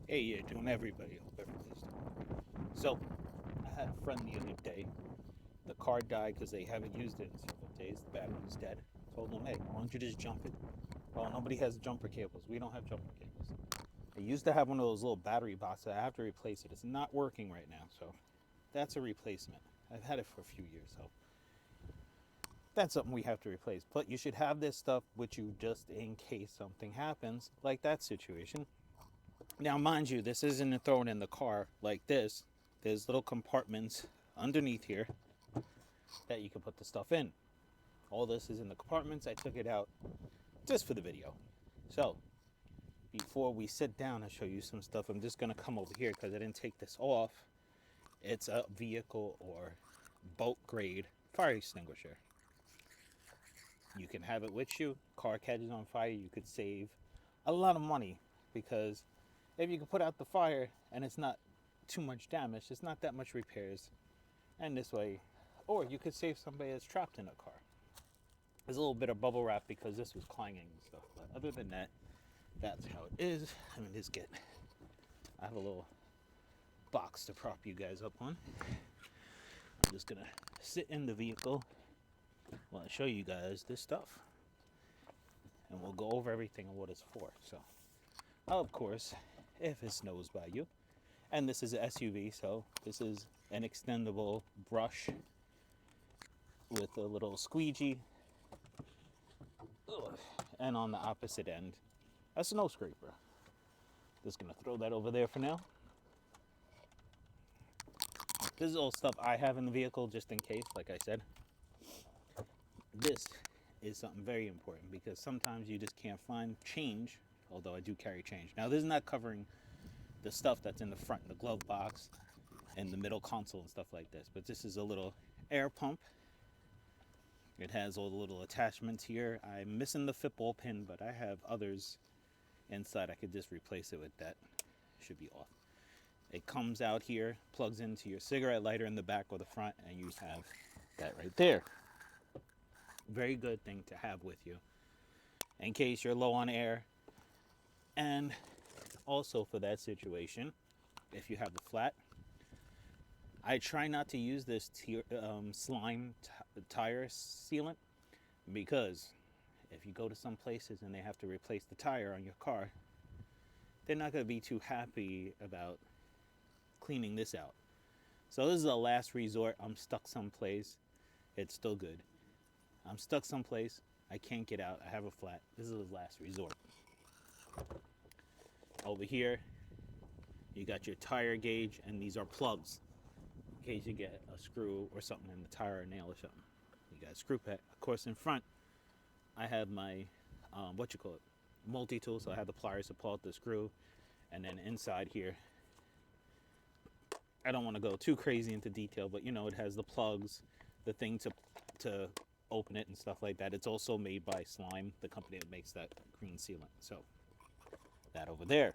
Hey, you're doing everybody. Hope everybody's doing. So, I had a friend the other day. The car died because they haven't used it in several days. The battery's dead. Told them, hey, why don't you just jump it? Well, nobody has jumper cables. We don't have jumper cables. I used to have one of those little battery boxes. I have to replace it. It's not working right now, so that's a replacement. I've had it for a few years, so that's something we have to replace. But you should have this stuff with you just in case something happens, like that situation. Now, mind you, this isn't thrown in the car like this. There's little compartments underneath here that you can put the stuff in. All this is in the compartments. I took it out just for the video. So, before we sit down and show you some stuff, I'm just going to come over here because I didn't take this off. It's a vehicle or boat grade fire extinguisher. You can have it with you. Car catches on fire, you could save a lot of money because if you can put out the fire and it's not too much damage, it's not that much repairs, and this way, or you could save somebody that's trapped in a car. There's a little bit of bubble wrap because this was clanging and stuff, but other than that, that's how it is. I mean, I have a little box to prop you guys up on. I'm just gonna sit in the vehicle while I show you guys this stuff, and we'll go over everything and what it's for. So, of course, if it snows by you, and this is an SUV, so this is an extendable brush with a little squeegee. Ugh. And on the opposite end, a snow scraper. Just gonna throw that over there for now. This is all stuff I have in the vehicle just in case, like I said. This is something very important because sometimes you just can't find change, although I do carry change. Now, this is not covering the stuff that's in the front, the glove box, and the middle console and stuff like this, but this is a little air pump. It has all the little attachments here. I'm missing the football pin, but I have others inside. I could just replace it with that. Should be off. It comes out here, plugs into your cigarette lighter in the back or the front, and you have that right there. Very good thing to have with you in case you're low on air. And also for that situation, if you have a flat, I try not to use this slime tire sealant because if you go to some places and they have to replace the tire on your car, they're not going to be too happy about cleaning this out. So this is a last resort. I'm stuck someplace. It's still good. I'm stuck someplace. I can't get out. I have a flat. This is the last resort. Over here, you got your tire gauge, and these are plugs in case you get a screw or something in the tire or nail or something. You got a screw pad. Of course, in front, I have my multi-tool. So I have the pliers to pull out the screw, and then inside here, I don't want to go too crazy into detail, but it has the plugs, the thing to open it and stuff like that. It's also made by Slime, the company that makes that green sealant. So that over there.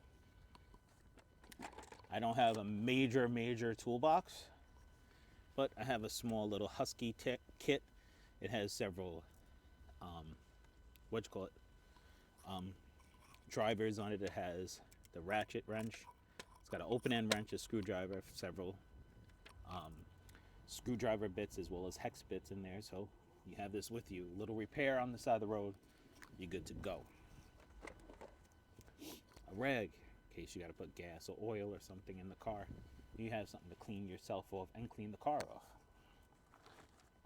I don't have a major toolbox, but I have a small little Husky kit. It has several drivers on it. It has the ratchet wrench. It's got an open end wrench, a screwdriver, several screwdriver bits as well as hex bits in there. So you have this with you. Little repair on the side of the road, you're good to go. A rag, in case you got to put gas or oil or something in the car. You have something to clean yourself off and clean the car off.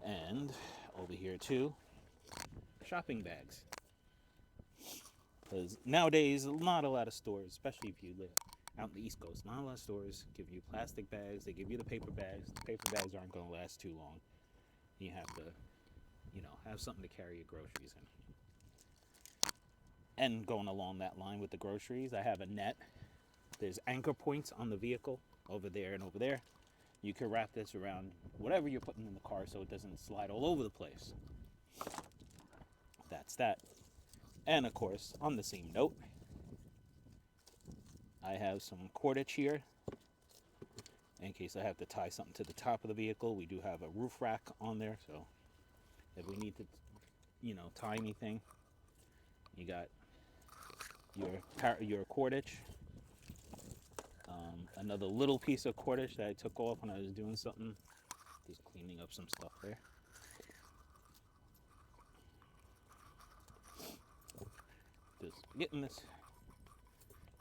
And over here too, shopping bags. Because nowadays, not a lot of stores, especially if you live out in the East Coast, not a lot of stores give you plastic bags. They give you the paper bags. The paper bags aren't going to last too long. You have to, have something to carry your groceries in. And going along that line with the groceries, I have a net. There's anchor points on the vehicle over there and over there. You can wrap this around whatever you're putting in the car so it doesn't slide all over the place. That's that. And of course, on the same note, I have some cordage here in case I have to tie something to the top of the vehicle. We do have a roof rack on there, so if we need to, tie anything, you got your cordage. Another little piece of cordage that I took off when I was doing something. Just cleaning up some stuff there. Just getting this.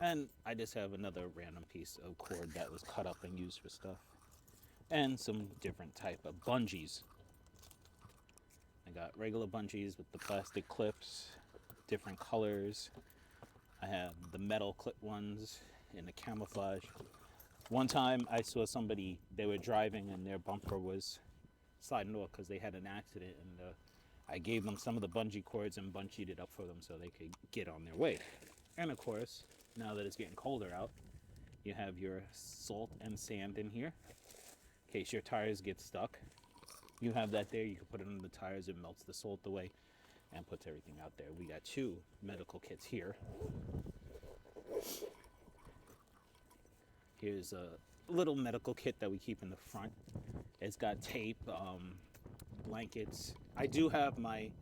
And I just have another random piece of cord that was cut up and used for stuff. And some different type of bungees. I got regular bungees with the plastic clips, different colors. I have the metal clip ones in the camouflage. One time I saw somebody, they were driving and their bumper was sliding off because they had an accident, and I gave them some of the bungee cords and bungeed it up for them so they could get on their way. And of course, now that it's getting colder out, you have your salt and sand in here in case your tires get stuck. You have that there, you can put it on the tires, it melts the salt away and puts everything out there. We got 2 medical kits here. Here's a little medical kit that we keep in the front. It's got tape, blankets. I do have my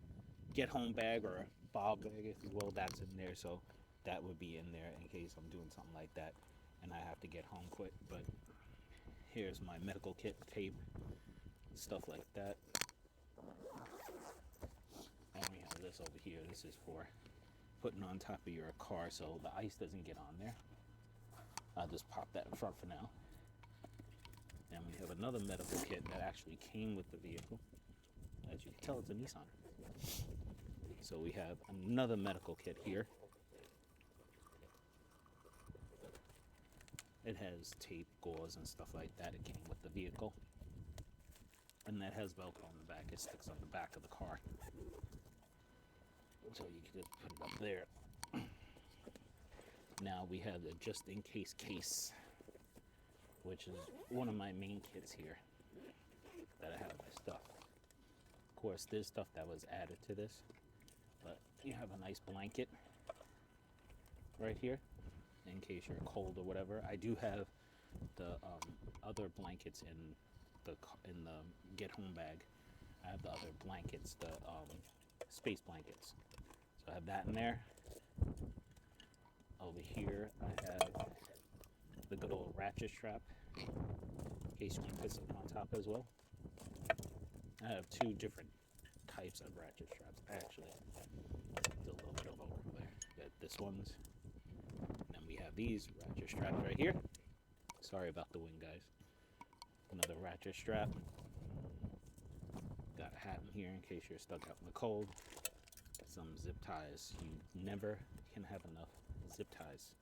get home bag, or bob bag if you will, that's in there, so that would be in there in case I'm doing something like that and I have to get home quick. But here's my medical kit, tape, stuff like that. And we have this over here. This is for putting on top of your car so the ice doesn't get on there. I'll just pop that in front for now. And we have another medical kit that actually came with the vehicle. As you can tell, it's a Nissan. So we have another medical kit here. It has tape, gauze, and stuff like that. It came with the vehicle. And that has Velcro on the back. It sticks on the back of the car. So you can just put it up there. Now we have the just in case case, which is one of my main kits here that I have my stuff. Of course, there's stuff that was added to this, but you have a nice blanket right here in case you're cold or whatever. I do have the other blankets in the get home bag. I have the other blankets, the space blankets. So I have that in there. Over here, I have the good old ratchet strap in case you want to put something on top as well. I have 2 different types of ratchet straps, actually. There's a little bit of over there. Got this one's. And then we have these ratchet straps right here. Sorry about the wind, guys. Another ratchet strap. Got a hat in here in case you're stuck out in the cold. Some zip ties. You never can have enough zip ties.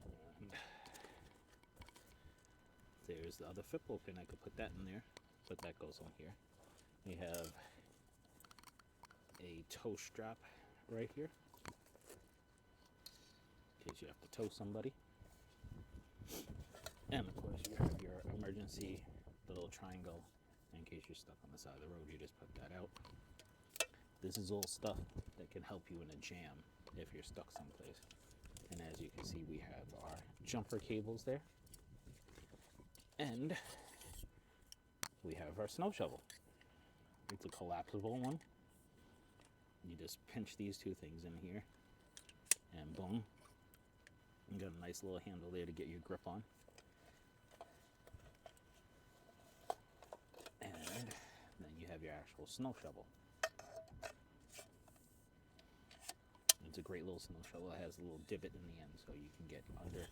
And there's the other football pin. I could put that in there, but that goes on here. We have a tow strap right here in case you have to tow somebody. And of course you have your emergency, the little triangle, in case you're stuck on the side of the road. You just put that out. This is all stuff that can help you in a jam if you're stuck someplace. And as you can see, we have our jumper cables there. And we have our snow shovel. It's a collapsible one. You just pinch these 2 things in here, and boom. You got a nice little handle there to get your grip on. And then you have your actual snow shovel. It's a great little snow shovel. It has a little divot in the end so you can get under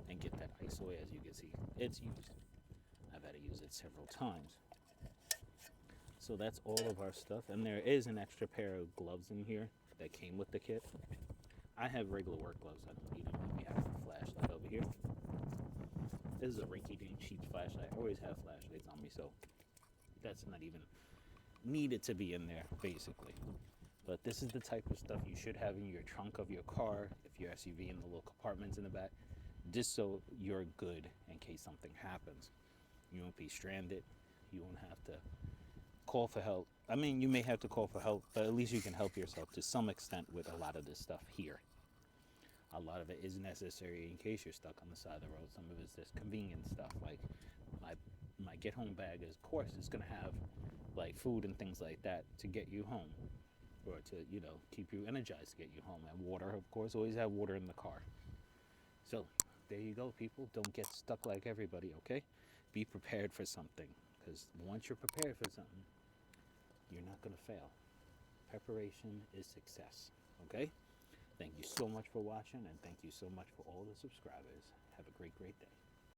and get that ice away. As you can see, it's used. I've had to use it several times. So that's all of our stuff. And there is an extra pair of gloves in here that came with the kit. I have regular work gloves. I don't need them. We have a flashlight over here. This is a rinky-dink cheap flashlight. I always have flashlights on me, so that's not even needed to be in there, basically. But this is the type of stuff you should have in your trunk of your car, if your SUV, in the little compartments in the back, just so you're good in case something happens. You won't be stranded. You won't have to call for help. I mean, you may have to call for help, but at least you can help yourself to some extent with a lot of this stuff here. A lot of it is necessary in case you're stuck on the side of the road. Some of it's just convenient stuff, like my get home bag is, of course, it's going to have like food and things like that to get you home, or to, keep you energized to get you home. And water, of course, always have water in the car. So there you go, people. Don't get stuck like everybody, okay? Be prepared for something, because once you're prepared for something, you're not going to fail. Preparation is success, okay? Thank you so much for watching, and thank you so much for all the subscribers. Have a great, great day.